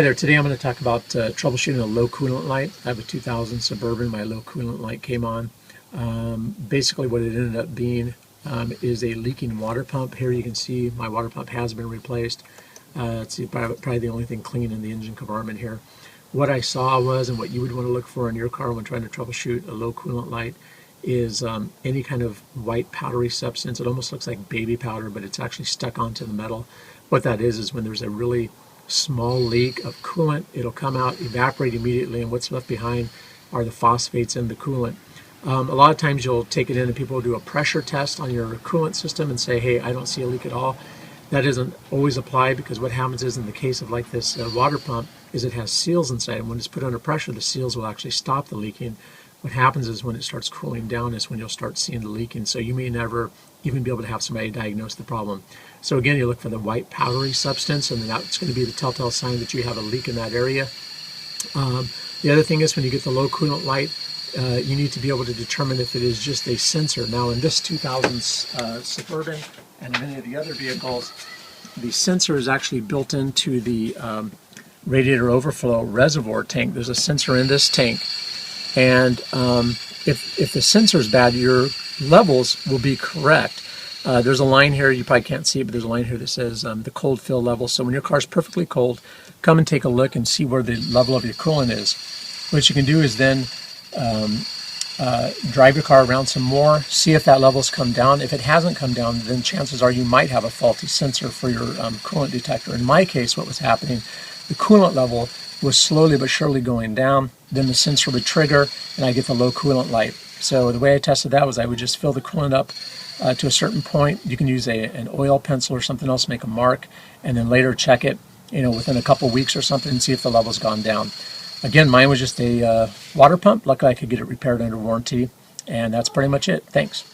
there, today I'm going to talk about troubleshooting a low coolant light. I have a 2000 Suburban, my low coolant light came on. Basically what it ended up being is a leaking water pump. Here you can see my water pump has been replaced. It's probably the only thing clean in the engine compartment here. What I saw was, and what you would want to look for in your car when trying to troubleshoot a low coolant light, is any kind of white powdery substance. It almost looks like baby powder, but it's actually stuck onto the metal. What that is when there's a really small leak of coolant, it'll come out, evaporate immediately, and what's left behind are the phosphates in the coolant. A lot of times you'll take it in and people will do a pressure test on your coolant system and say, hey, I don't see a leak at all. That doesn't always apply, because what happens is, in the case of like this water pump, is it has seals inside, and when it's put under pressure, the seals will actually stop the leaking. What happens is when it starts cooling down is when you'll start seeing the leaking, so you may never even be able to have somebody diagnose the problem. So again, you look for the white powdery substance, and that's going to be the telltale sign that you have a leak in that area. The other thing is, when you get the low coolant light, you need to be able to determine if it is just a sensor. Now in this 2000 Suburban and many of the other vehicles, the sensor is actually built into the radiator overflow reservoir tank. There's a sensor in this tank, and if the sensor is bad, your levels will be correct. There's a line here, you probably can't see it, but there's a line here that says the cold fill level. So when your car's perfectly cold, come and take a look and see where the level of your coolant is. What you can do is then drive your car around some more, see if that level's come down. If it hasn't come down, then chances are you might have a faulty sensor for your coolant detector. In my case, what was happening, the coolant level was slowly but surely going down. Then the sensor would trigger and I get the low coolant light. So the way I tested that was I would just fill the coolant up to a certain point. You can use an oil pencil or something else, make a mark, and then later check it, within a couple weeks or something, and see if the level's gone down. Again, mine was just a water pump. Luckily I could get it repaired under warranty, and that's pretty much it. Thanks.